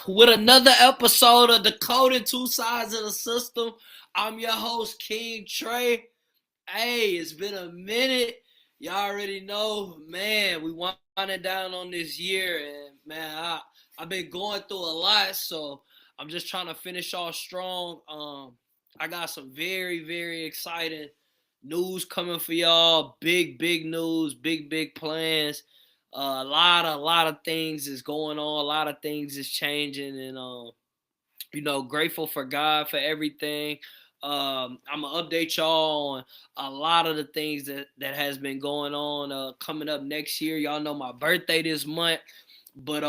with another episode of the Code and Two Sides of the System. I'm your host, King Trey. Hey, it's been a minute. Y'all already know, man, we winding down on this year, and man, I've been going through a lot, so I'm just trying to finish off strong. I got some very, very exciting news coming for y'all. Big news, big plans. A lot of things is going on. A lot of things is changing, and grateful for God for everything. I'm gonna update y'all on a lot of the things that has been going on coming up next year. Y'all know my birthday this month, but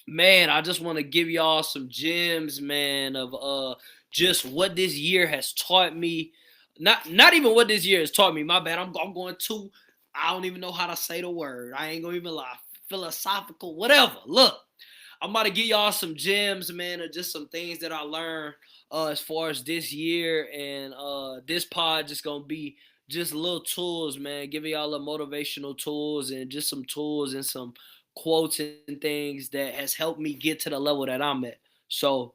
man, I just want to give y'all some gems, man, of just what this year has taught me. Not even what this year has taught me. My bad. I'm going to. I don't even know how to say the word. I ain't gonna even lie. Philosophical, whatever. Look, I'm about to give y'all some gems, man, of just some things that I learned as far as this year, and this pod just gonna be just little tools, man, giving y'all a motivational tools and just some tools and some quotes and things that has helped me get to the level that I'm at. So,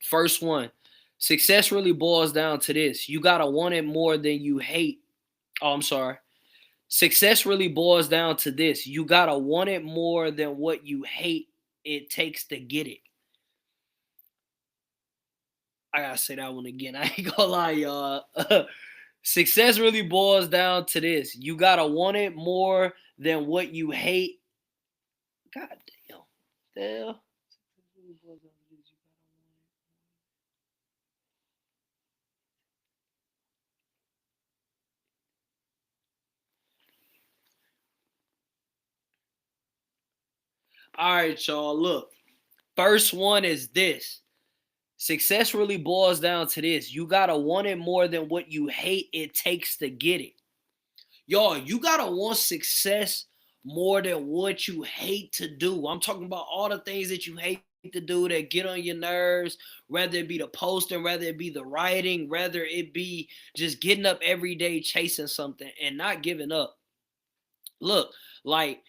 first one, success really boils down to this: you gotta want it more than you hate. Oh, I'm sorry. Success really boils down to this: you gotta want it more than what you hate it takes to get it. I gotta say that one again. I ain't gonna lie, y'all. Success really boils down to this: you gotta want it more than what you hate. God damn. Damn. All right, y'all. Look, first one is this: success really boils down to this. You gotta want it more than what you hate it takes to get it. Y'all, you gotta want success more than what you hate to do. I'm talking about all the things that you hate to do that get on your nerves, whether it be the posting, whether it be the writing, whether it be just getting up every day chasing something and not giving up. Look, like,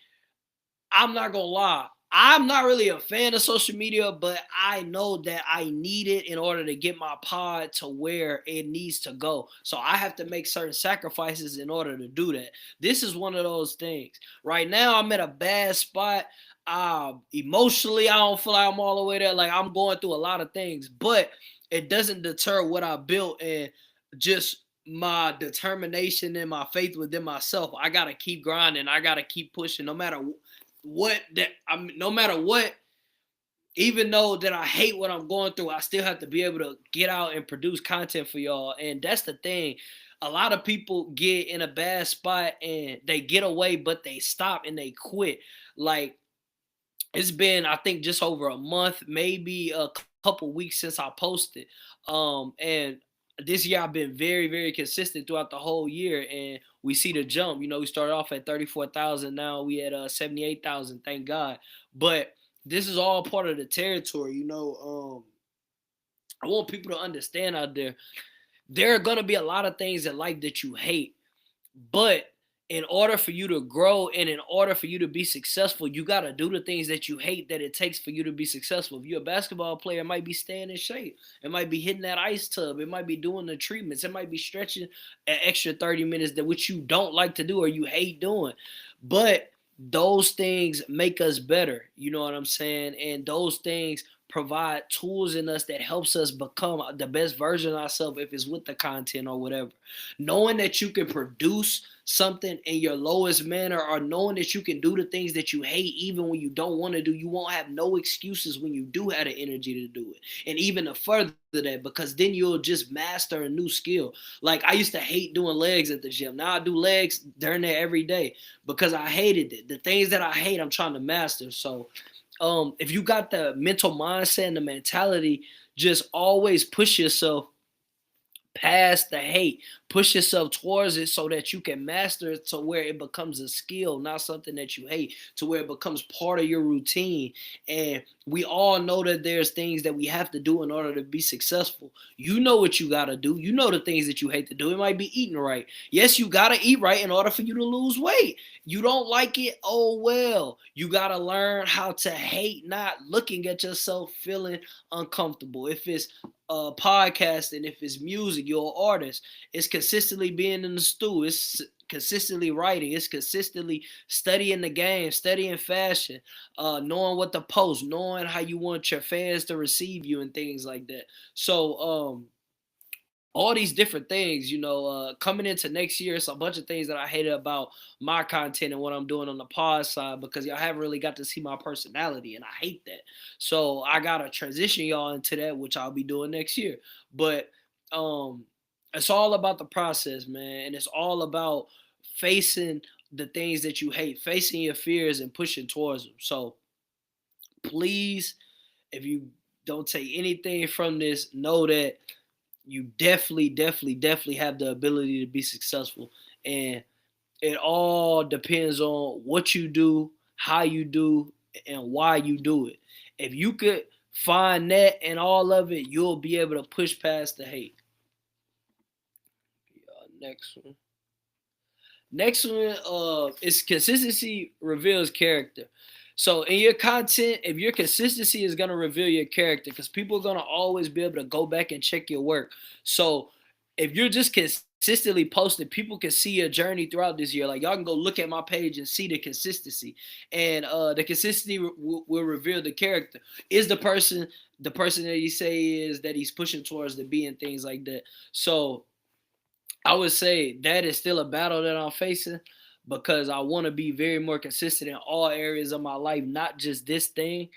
I'm not gonna lie. I'm not really a fan of social media, but I know that I need it in order to get my pod to where it needs to go. So I have to make certain sacrifices in order to do that. This is one of those things. Right now, I'm at a bad spot. Emotionally, I don't feel like I'm all the way there. Like, I'm going through a lot of things, but it doesn't deter what I built and just my determination and my faith within myself. I gotta keep grinding. I gotta keep pushing, no matter what, even though that I hate what I'm going through, I still have to be able to get out and produce content for y'all. And that's the thing. A lot of people get in a bad spot and they get away, but they stop and they quit. Like, it's been, I think, just over a month, maybe a couple weeks since I posted. And this year I've been very consistent throughout the whole year, and we see the jump. We started off at 34,000, now we at 78,000. Thank God. But this is all part of the territory. I want people to understand out there. There are gonna be a lot of things in life that you hate, but in order for you to grow and in order for you to be successful, you got to do the things that you hate that it takes for you to be successful. If you're a basketball player, it might be staying in shape. It might be hitting that ice tub. It might be doing the treatments. It might be stretching an extra 30 minutes that which you don't like to do or you hate doing. But those things make us better. You know what I'm saying? And those things provide tools in us that helps us become the best version of ourselves, if it's with the content or whatever. Knowing that you can produce something in your lowest manner, or knowing that you can do the things that you hate even when you don't want to do, you won't have no excuses when you do have the energy to do it. And even to further that, because then you'll just master a new skill. Like, I used to hate doing legs at the gym. Now I do legs during there every day because I hated it. The things that I hate, I'm trying to master. So if you got the mental mindset and the mentality, just always push yourself, past the hate, push yourself towards it so that you can master it to where it becomes a skill, not something that you hate, to where it becomes part of your routine. And we all know that there's things that we have to do in order to be successful. You know what you got to do. You know the things that you hate to do. It might be eating right. Yes, you got to eat right in order for you to lose weight. You don't like it? Oh, well. You got to learn how to hate not looking at yourself feeling uncomfortable. If it's podcasting, if it's music, you're an artist. It's consistently being in the stew. It's consistently writing. It's consistently studying the game, studying fashion, knowing what to post, knowing how you want your fans to receive you and things like that. So, all these different things, coming into next year, it's a bunch of things that I hated about my content and what I'm doing on the pod side because y'all haven't really got to see my personality, and I hate that. So I gotta transition y'all into that, which I'll be doing next year. But um, it's all about the process, man, and it's all about facing the things that you hate, facing your fears, and pushing towards them. So please, if you don't take anything from this, know that you definitely have the ability to be successful. And it all depends on what you do, how you do, and why you do it. If you could find that and all of it, you'll be able to push past the hate. Next one. Next one is consistency reveals character. So in your content, if your consistency is gonna reveal your character, because people are gonna always be able to go back and check your work. So if you're just consistently posting, people can see your journey throughout this year. Like y'all can go look at my page and see the consistency, and the consistency will reveal the character. Is the person that you say is that he's pushing towards the B and things like that. So I would say that is still a battle that I'm facing because I want to be very more consistent in all areas of my life, not just this thing.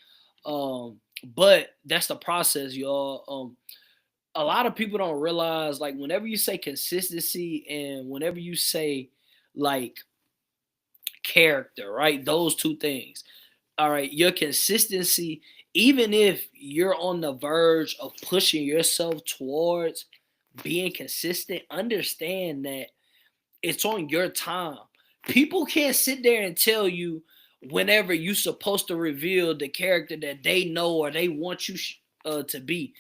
But that's the process, y'all. A lot of people don't realize, like, whenever you say consistency and whenever you say like character, right? Those two things. All right, your consistency, even if you're on the verge of pushing yourself towards being consistent, understand that it's on your time. People can't sit there and tell you whenever you're supposed to reveal the character that they know or they want you to be.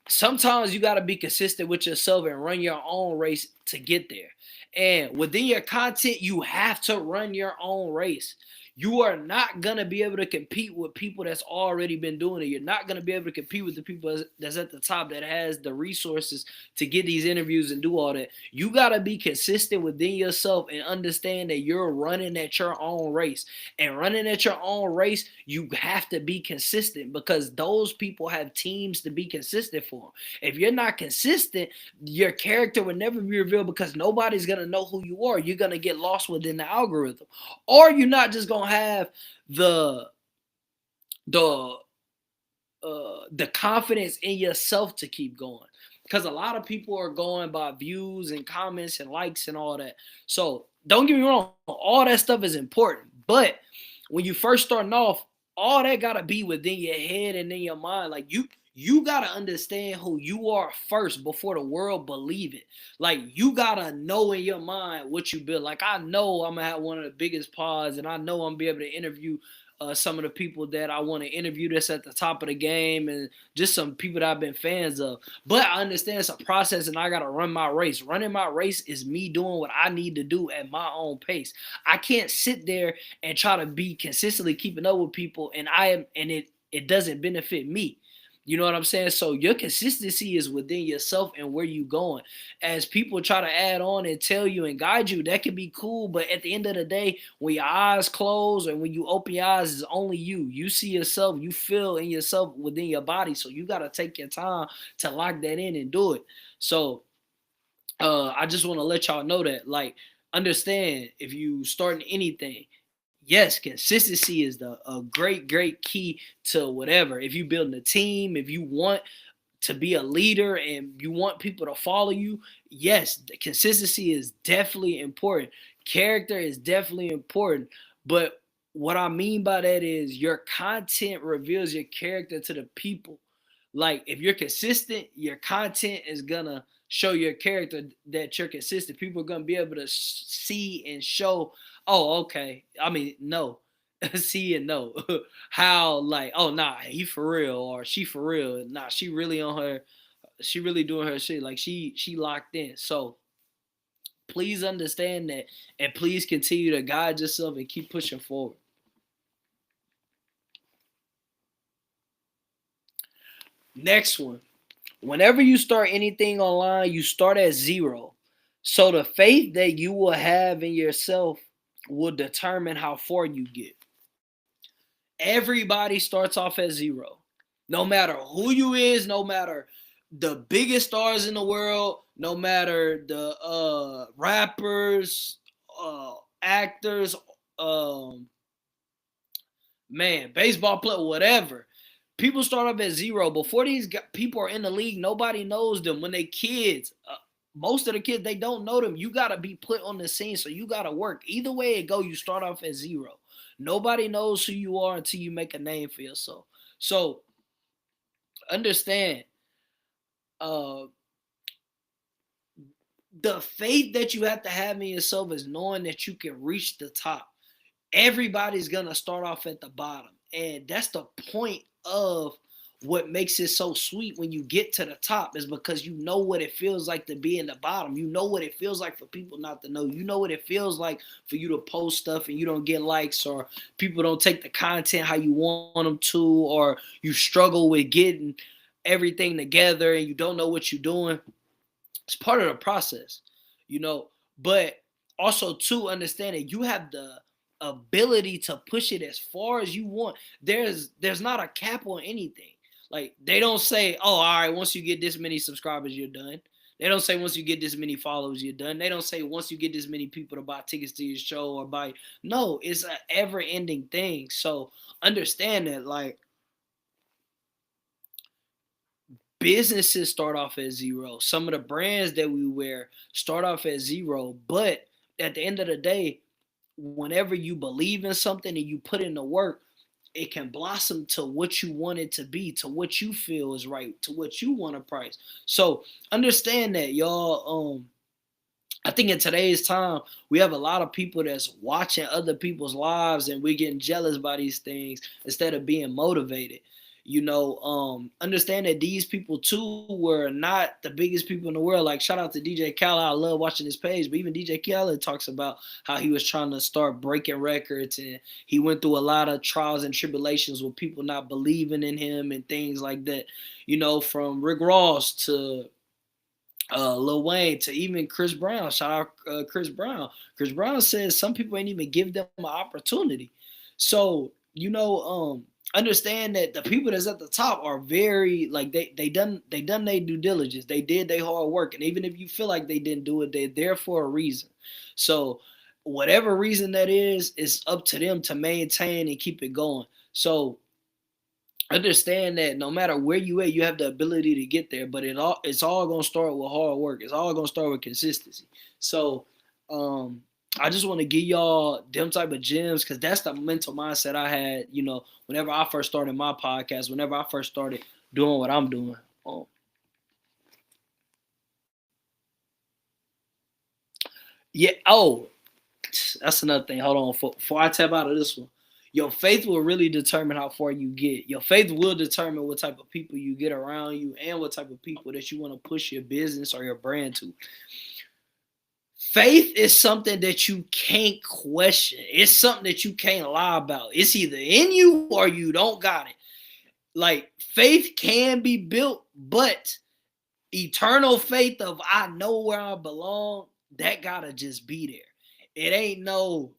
Sometimes you got to be consistent with yourself and run your own race to get there. And within your content, you have to run your own race. You are not going to be able to compete with people that's already been doing it. You're not going to be able to compete with the people that's at the top that has the resources to get these interviews and do all that. You got to be consistent within yourself and understand that you're running at your own race. And running at your own race, you have to be consistent because those people have teams to be consistent for. If you're not consistent, your character will never be revealed because nobody's going to know who you are. You're going to get lost within the algorithm. Or you're not just going to have the the the confidence in yourself to keep going, because a lot of people are going by views and comments and likes and all that. So don't get me wrong, all that stuff is important, but when you first starting off, all that gotta be within your head and in your mind. Like you gotta understand who you are first before the world believe it. Like you gotta know in your mind what you build. Like I know I'm gonna have one of the biggest pods, and I know I'm gonna be able to interview some of the people that I want to interview that's at the top of the game, and just some people that I've been fans of. But I understand it's a process and I got to run my race. Running my race is me doing what I need to do at my own pace. I can't sit there and try to be consistently keeping up with people and it doesn't benefit me. You know what I'm saying? So your consistency is within yourself and where you going. As people try to add on and tell you and guide you, that can be cool. But at the end of the day, when your eyes close and when you open your eyes, it's only you. You see yourself, you feel in yourself within your body. So you got to take your time to lock that in and do it. So I just want to let y'all know that, like, understand if you starting anything, yes, consistency is a great key to whatever. If you building a team, if you want to be a leader and you want people to follow you, yes, the consistency is definitely important. Character is definitely important. But what I mean by that is your content reveals your character to the people. Like if you're consistent, your content is gonna show your character that you're consistent. People are gonna be able to see and show. Oh, okay. I mean, no, see and know how like, oh nah, he for real or she for real. Nah, she really on her. She really doing her shit. Like she locked in. So please understand that, and please continue to guide yourself and keep pushing forward. Next one. Whenever you start anything online, you start at zero. So the faith that you will have in yourself will determine how far you get. Everybody starts off at zero. No matter who you is, no matter the biggest stars in the world, no matter the rappers, actors, um, man, baseball player, whatever. People start up at zero. Before these people are in the league, nobody knows them. When they kids, most of the kids, they don't know them. You got to be put on the scene, so you got to work. Either way it go, you start off at zero. Nobody knows who you are until you make a name for yourself. So understand, uh, the faith that you have to have in yourself is knowing that you can reach the top. Everybody's gonna start off at the bottom, and that's the point of what makes it so sweet when you get to the top, is because you know what it feels like to be in the bottom. You know what it feels like for people not to know. You know what it feels like for you to post stuff and you don't get likes, or people don't take the content how you want them to, or you struggle with getting everything together and you don't know what you're doing. It's part of the process, you know. But also to understand that you have the ability to push it as far as you want. There's not a cap on anything. Like they don't say, oh, all right, once you get this many subscribers, you're done. They don't say once you get this many followers, you're done. They don't say once you get this many people to buy tickets to your show or buy. No, it's an ever-ending thing. So understand that, like, businesses start off at zero. Some of the brands that we wear start off at zero. But at the end of the day, whenever you believe in something and you put in the work, it can blossom to what you want it to be, to what you feel is right, to what you want to price. So understand that, y'all. I think in today's time, we have a lot of people that's watching other people's lives and we're getting jealous by these things instead of being motivated. Understand that these people too were not the biggest people in the world. Like, shout out to DJ Khaled. I love watching his page, but even DJ Khaled talks about how he was trying to start breaking records and he went through a lot of trials and tribulations with people not believing in him and things like that. From Rick Ross to Lil Wayne to even Chris Brown. Shout out Chris Brown. Chris Brown says some people ain't even give them an opportunity. So understand that the people that's at the top are very, like, they done their due diligence. They did their hard work, and even if you feel like they didn't do it, they're there for a reason. So whatever reason that is, it's up to them to maintain and keep it going. So understand that no matter where you at, you have the ability to get there, but it's all gonna start with hard work. It's all gonna start with consistency. So I just want to give y'all them type of gems, because that's the mental mindset I had, whenever I first started my podcast, whenever I first started doing what I'm doing. Yeah. Oh, that's another thing. Hold on. Before I tap out of this one, your faith will really determine how far you get. Your faith will determine what type of people you get around you and what type of people that you want to push your business or your brand to. Faith is something that you can't question. It's something that you can't lie about. It's either in you or you don't got it. Like, faith can be built, but eternal faith of I know where I belong, that gotta just be there. It ain't no,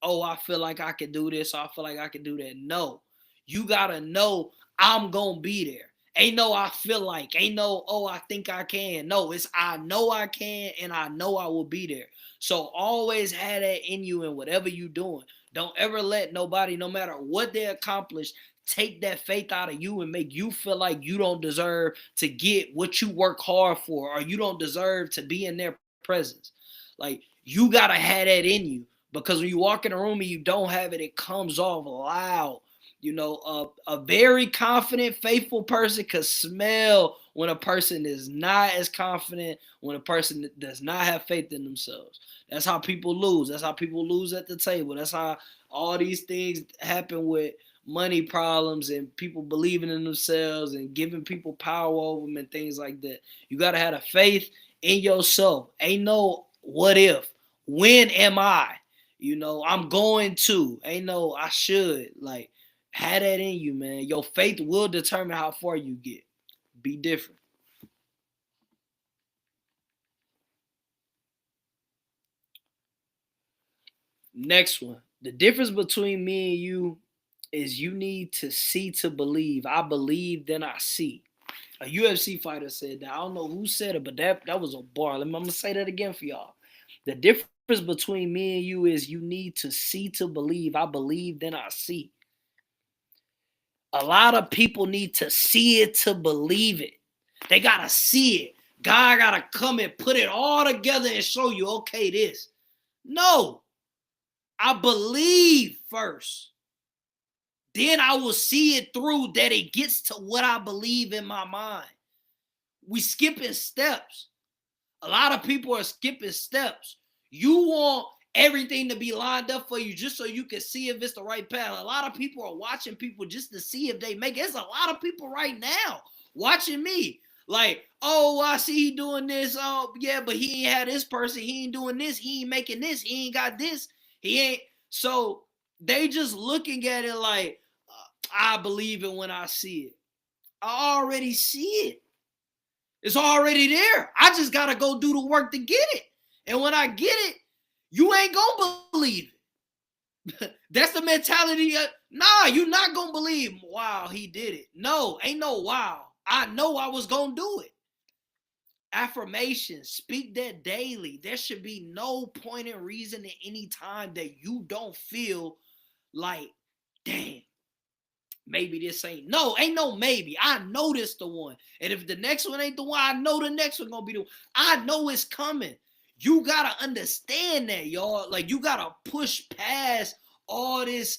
oh, I feel like I can do this, or I feel like I can do that. No, you gotta know I'm gonna be there. Ain't no I feel like, ain't no, oh, I think I can. No, it's I know I can and I know I will be there. So always have that in you in whatever you doing. Don't ever let nobody, no matter what they accomplish, take that faith out of you and make you feel like you don't deserve to get what you work hard for, or you don't deserve to be in their presence. Like, you gotta have that in you, because when you walk in a room and you don't have it, it comes off loud. A very confident, faithful person could smell when a person is not as confident, when a person does not have faith in themselves. That's how people lose. That's how people lose at the table. That's how all these things happen with money problems and people believing in themselves and giving people power over them and things like that. You got to have a faith in yourself. Ain't no what if. When am I? I'm going to. Ain't no I should. Like, have that in you, man. Your faith will determine how far you get. Be different. Next one. The difference between me and you is you need to see to believe. I believe, then I see. A UFC fighter said that. I don't know who said it, but that was a bar. I'm gonna say that again for y'all. The difference between me and you is you need to see to believe. I believe, then I see. A lot of people need to see it to believe it. They gotta see it. God gotta come and put it all together and show you, okay, this. No, I believe first. Then I will see it through that it gets to what I believe in my mind. We skipping steps. A lot of people are skipping steps. You want everything to be lined up for you just so you can see if it's the right path. A lot of people are watching people just to see if they make it. There's a lot of people right now watching me. Like, oh, I see he doing this. Oh, yeah, but he ain't had this person. He ain't doing this. He ain't making this. He ain't got this. He ain't. So they just looking at it like, I believe it when I see it. I already see it. It's already there. I just got to go do the work to get it. And when I get it, you ain't going to believe it. That's the mentality. Nah, you're not going to believe, wow, he did it. No, ain't no wow. I know I was going to do it. Affirmation, speak that daily. There should be no point in reason at any time that you don't feel like, dang, maybe this ain't. No, ain't no maybe. I know this the one. And if the next one ain't the one, I know the next one gonna be the one. I know it's coming. You gotta understand that, y'all. Like, you gotta push past all this,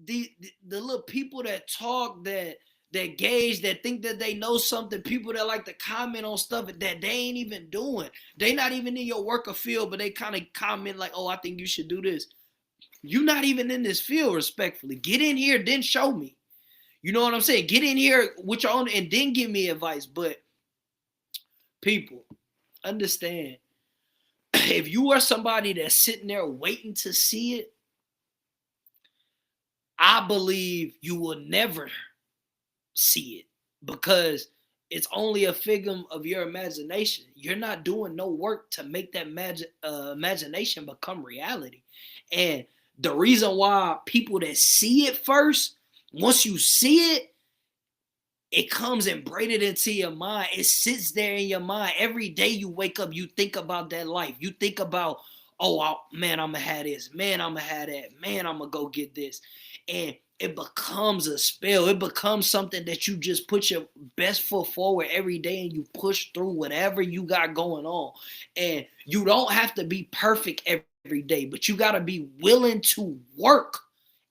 the little people that talk, that gauge, that think that they know something, people that like to comment on stuff that they ain't even doing. They not even in your worker field, but they kind of comment like, oh, I think you should do this. You not even in this field, respectfully. Get in here, then show me. You know what I'm saying? Get in here with your own and then give me advice. But people, understand, if you are somebody that's sitting there waiting to see it, I believe you will never see it because it's only a figment of your imagination. You're not doing no work to make that imagination become reality. And the reason why people that see it first, once you see it, it comes and braided into your mind. It sits there in your mind. Every day you wake up, you think about that life. You think about, oh, man, I'm going to have this. Man, I'm going to have that. Man, I'm going to go get this. And it becomes a spell. It becomes something that you just put your best foot forward every day and you push through whatever you got going on. And you don't have to be perfect every day, but you got to be willing to work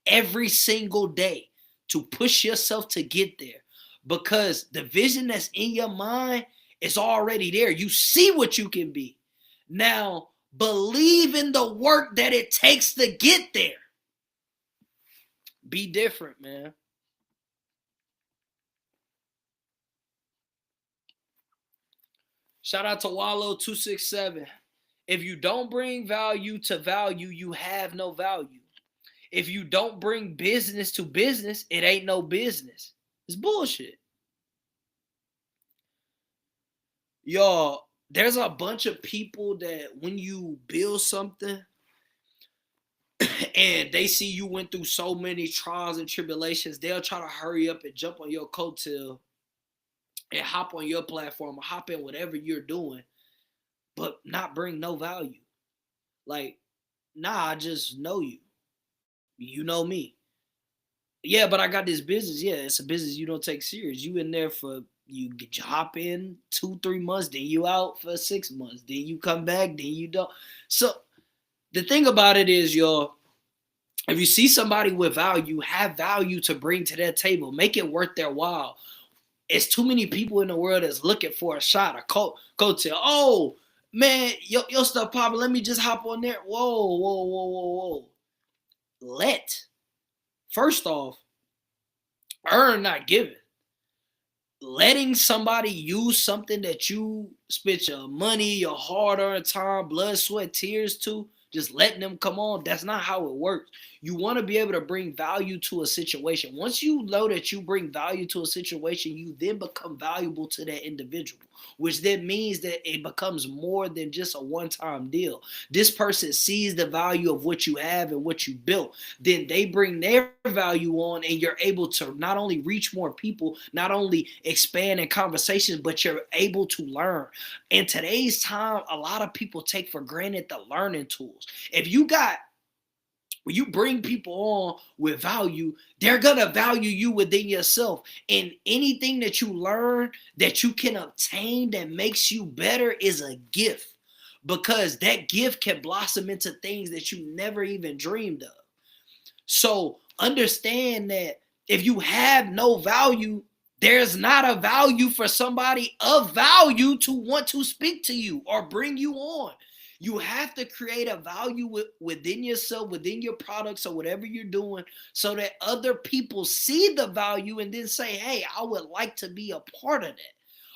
every single day to push yourself to get there. Because the vision that's in your mind is already there. You see what you can be. Now, believe in the work that it takes to get there. Be different, man. Shout out to Wallow267. If you don't bring value to value, you have no value. If you don't bring business to business, it ain't no business. It's bullshit. Y'all, there's a bunch of people that when you build something and they see you went through so many trials and tribulations, they'll try to hurry up and jump on your coattail and hop on your platform or hop in whatever you're doing, but not bring no value. Like, nah, I just know you. You know me. Yeah, but I got this business. Yeah, it's a business you don't take serious. You in there for, you hop in 2-3 months, then you out for 6 months, then you come back, then you don't. So the thing about it is, y'all, If you see somebody with value, have value to bring to their table. Make it worth their while. It's too many people in the world that's looking for a shot, a coattail. Oh, man, your stuff popping. Let me just hop on there. Whoa, whoa, whoa, whoa, whoa. First off, earn, not given. Letting somebody use something that you spent your money, your hard-earned time, blood, sweat, tears to, just letting them come on, that's not how it works. You want to be able to bring value to a situation. Once you know that you bring value to a situation, you then become valuable to that individual, which then means that it becomes more than just a one-time deal. This person sees the value of what you have and what you built. Then they bring their value on, and you're able to not only reach more people, not only expand in conversations, but you're able to learn. In today's time, a lot of people take for granted the learning tools. When you bring people on with value, they're going to value you within yourself. And anything that you learn that you can obtain that makes you better is a gift, because that gift can blossom into things that you never even dreamed of. So understand that if you have no value, there's not a value for somebody of value to want to speak to you or bring you on. You have to create a value within yourself, within your products or whatever you're doing, so that other people see the value and then say, hey, I would like to be a part of that.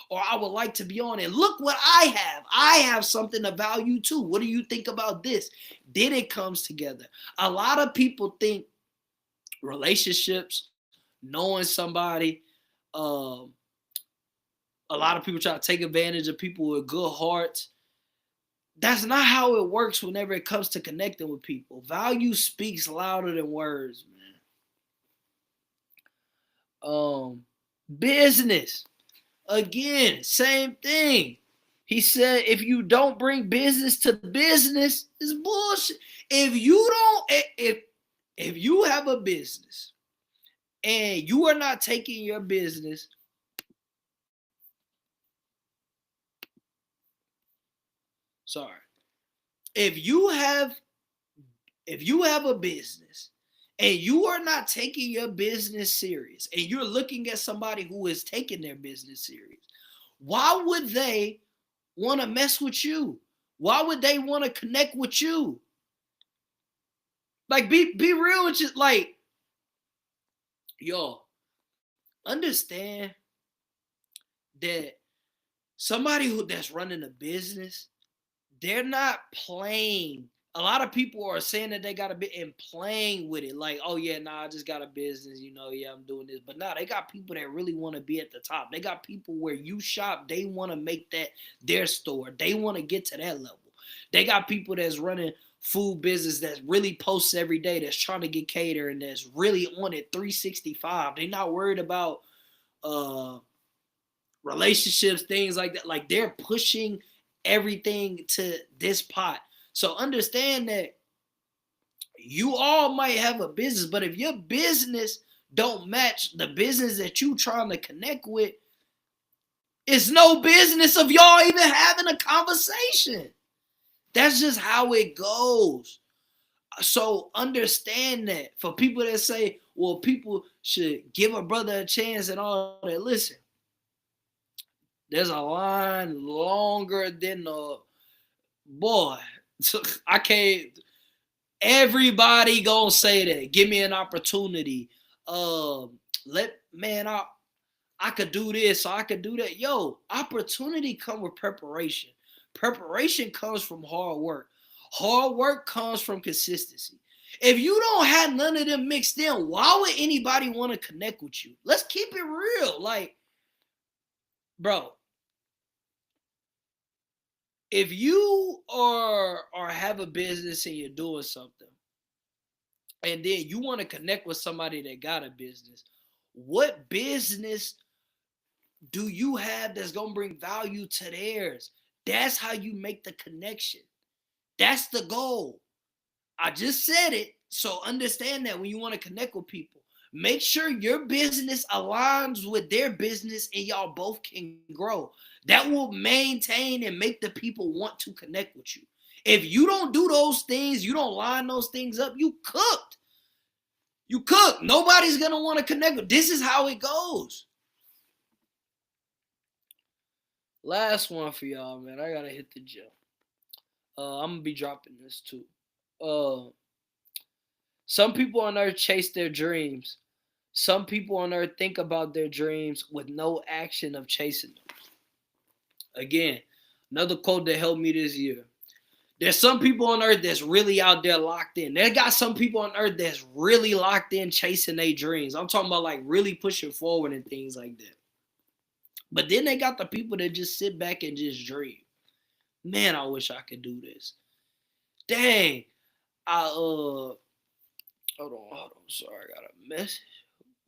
Or I would like to be on it. Look what I have. I have something of value too. What do you think about this? Then it comes together. A lot of people think relationships, knowing somebody, a lot of people try to take advantage of people with good hearts. That's not how it works whenever it comes to connecting with people. Value speaks louder than words, man. Business. Again, same thing. He said, if you don't bring business to business, it's bullshit. If you have a business and you are not taking your business, sorry. If you have a business and you are not taking your business serious and you're looking at somebody who is taking their business serious, why would they want to mess with you? Why would they want to connect with you? Like, be real with you. Like, yo, understand that somebody that's running a business, they're not playing. A lot of people are saying that they got a bit and playing with it. Like, oh yeah, nah, I just got a business, yeah, I'm doing this. But nah, they got people that really want to be at the top. They got people where you shop, they want to make that their store. They want to get to that level. They got people that's running food business that really posts every day, that's trying to get catered, and that's really on it 365. They're not worried about relationships, things like that. Like, they're pushing everything to this pot. So understand that you all might have a business, but if your business don't match the business that you trying to connect with, it's no business of y'all even having a conversation. That's just how it goes. So understand that. For people that say, well, people should give a brother a chance and all that, listen, there's a line longer than the boy. I can't. Everybody gonna say that. Give me an opportunity. I could do this, or I could do that. Yo, opportunity come with preparation. Preparation comes from hard work. Hard work comes from consistency. If you don't have none of them mixed in, why would anybody want to connect with you? Let's keep it real. Like, bro, if you are have a business and you're doing something, and then you want to connect with somebody that got a business, what business do you have that's going to bring value to theirs? That's how you make the connection. That's the goal. I just said it. So understand that when you want to connect with people, make sure your business aligns with their business and y'all both can grow. That will maintain and make the people want to connect with you. If you don't do those things, you don't line those things up, you cooked. You cook. Nobody's going to want to connect with. This is how it goes. Last one for y'all, man. I got to hit the gym. I'm going to be dropping this too. Some people on earth chase their dreams. Some people on earth think about their dreams with no action of chasing them. Again, another quote that helped me this year. There's some people on earth that's really out there locked in. They got some people on earth that's really locked in chasing their dreams. I'm talking about like really pushing forward and things like that. But then they got the people that just sit back and just dream. Man, I wish I could do this. Dang. Hold on. Sorry, I got a message.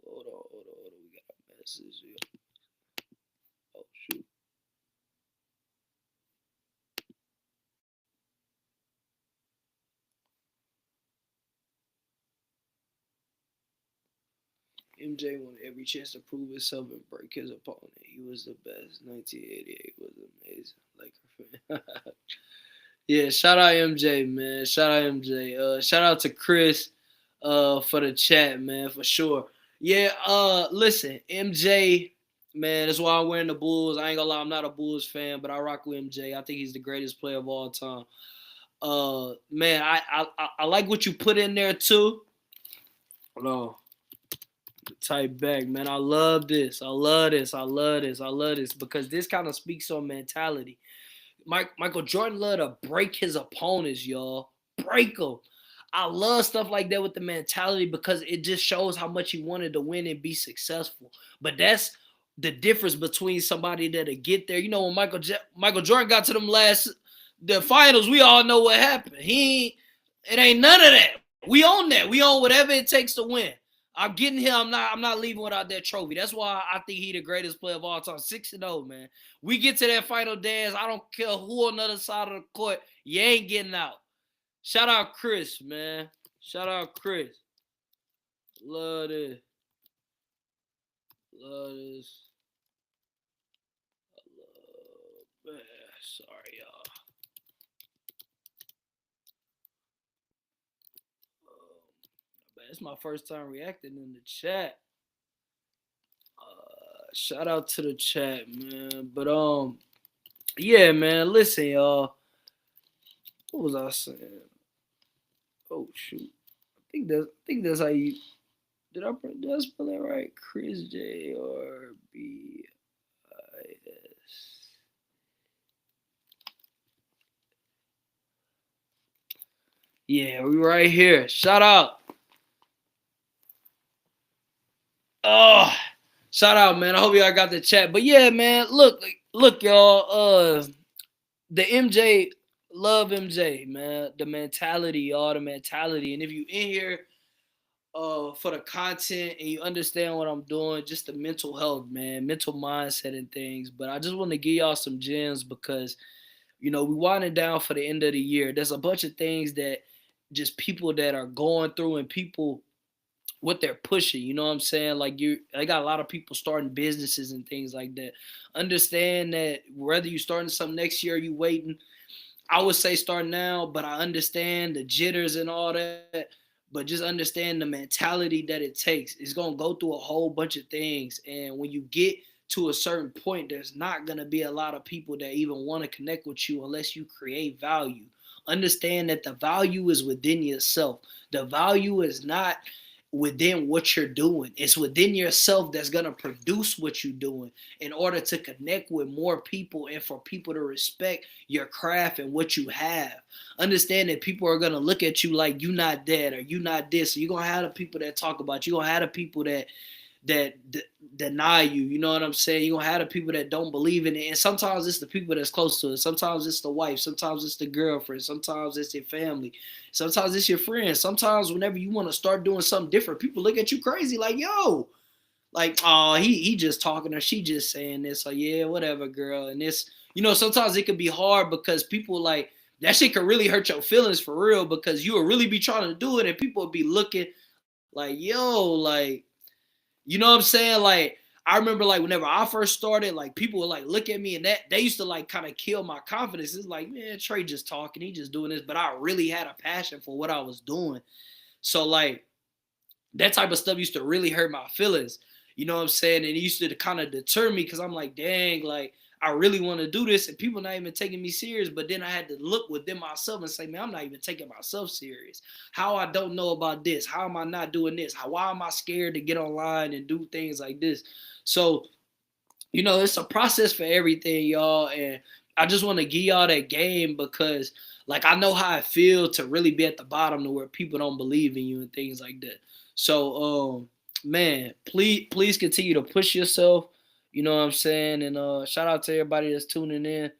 Hold on. We got a message here. Oh, shoot. MJ wanted every chance to prove himself and break his opponent. He was the best. 1988 was amazing. Laker fan. Yeah, shout out MJ, man. Shout out MJ. Shout out to Chris for the chat, man, for sure. Yeah, listen, MJ, man, that's why I'm wearing the Bulls. I ain't gonna lie, I'm not a Bulls fan, but I rock with MJ. I think he's the greatest player of all time. Man, I like what you put in there too. Hold on. Type back, man. I love this because this kind of speaks on mentality. Michael Jordan loved to break his opponents, y'all. Break them. I love stuff like that with the mentality because it just shows how much he wanted to win and be successful. But that's the difference between somebody that'll get there. You know, when Michael Jordan got to the finals, we all know what happened. It ain't none of that. We own that. We own whatever it takes to win. I'm getting here. I'm not leaving without that trophy. That's why I think he the greatest player of all time. 6-0, man. We get to that final dance. I don't care who on the other side of the court. You ain't getting out. Shout out Chris, man. Shout out Chris. Love this. Man. Sorry, y'all. It's my first time reacting in the chat. Shout out to the chat, man. But yeah, man. Listen, y'all. What was I saying? Oh shoot. I think that's how you did I spell that right? Chris J or B I S. Yeah, we right here. Shout out. Oh, shout out, man. I hope y'all got the chat. But yeah, man, look, y'all. The MJ, love MJ, man. The mentality, y'all, the mentality. And if you in here for the content and you understand what I'm doing, just the mental health, man, mental mindset and things. But I just want to give y'all some gems because, you know, we winding down for the end of the year. There's a bunch of things that just people that are going through and people what they're pushing, you know what I'm saying? Like I got a lot of people starting businesses and things like that. Understand that whether you starting something next year or you waiting, I would say start now, but I understand the jitters and all that. But just understand the mentality that it takes. It's gonna go through a whole bunch of things. And when you get to a certain point, there's not gonna be a lot of people that even want to connect with you unless you create value. Understand that the value is within yourself. The value is not within what you're doing. It's within yourself that's going to produce what you're doing in order to connect with more people and for people to respect your craft and what you have. Understand that people are going to look at you like you're not that or you're not this. So you're going to have the people that talk about you. You're going to have the people that deny you. You know what I'm saying? You're going to have the people that don't believe in it. And sometimes it's the people that's close to it. Sometimes it's the wife. Sometimes it's the girlfriend. Sometimes it's your family. Sometimes it's your friends. Sometimes whenever you want to start doing something different, people look at you crazy like, yo, like, oh, he just talking or she just saying this. Or yeah, whatever, girl. And this, you know, sometimes it could be hard because people like, that shit could really hurt your feelings for real because you will really be trying to do it and people will be looking like, yo, like, you know what I'm saying? Like, I remember like whenever I first started, like people would like look at me and that they used to like kind of kill my confidence. It's like, man, Trey just talking, he just doing this. But I really had a passion for what I was doing. So like that type of stuff used to really hurt my feelings. You know what I'm saying? And it used to kind of deter me because I'm like, dang, like I really want to do this and people not even taking me serious. But then I had to look within myself and say, man, I'm not even taking myself serious. How I don't know about this? How am I not doing this? Why am I scared to get online and do things like this? So, it's a process for everything, y'all. And I just want to give y'all that game because, like, I know how it feels to really be at the bottom to where people don't believe in you and things like that. So, man, please continue to push yourself. You know what I'm saying? And shout out to everybody that's tuning in.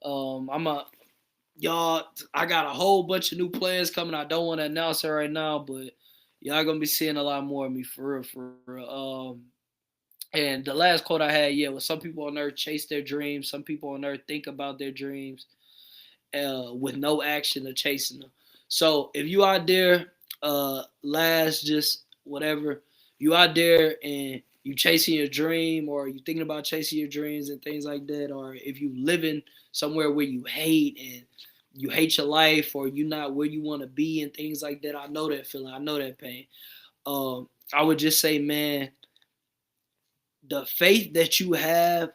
I'm a y'all. I got a whole bunch of new plans coming. I don't want to announce it right now, but y'all gonna be seeing a lot more of me for real, for real. And the last quote I had, yeah, was some people on earth chase their dreams. Some people on earth think about their dreams with no action of chasing them. So if you out there, just whatever, you out there and you chasing your dream or you thinking about chasing your dreams and things like that, or if you living somewhere where you hate and you hate your life or you not where you want to be and things like that, I know that feeling. I know that pain. I would just say, man, the faith that you have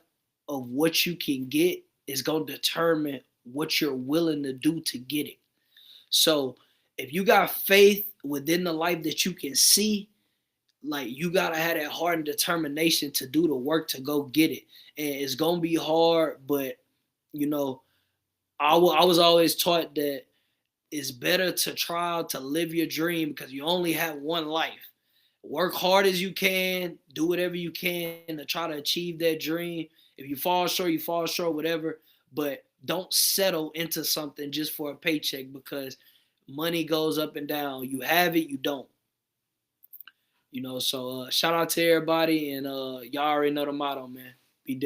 of what you can get is going to determine what you're willing to do to get it. So if you got faith within the life that you can see, like you gotta have that heart and determination to do the work to go get it. And it's gonna be hard, but you know, I was always taught that it's better to try to live your dream because you only have one life. Work hard as you can, do whatever you can to try to achieve that dream. If you fall short, whatever. But don't settle into something just for a paycheck because money goes up and down. You have it, you don't. So shout out to everybody and y'all already know the motto, man. Be different.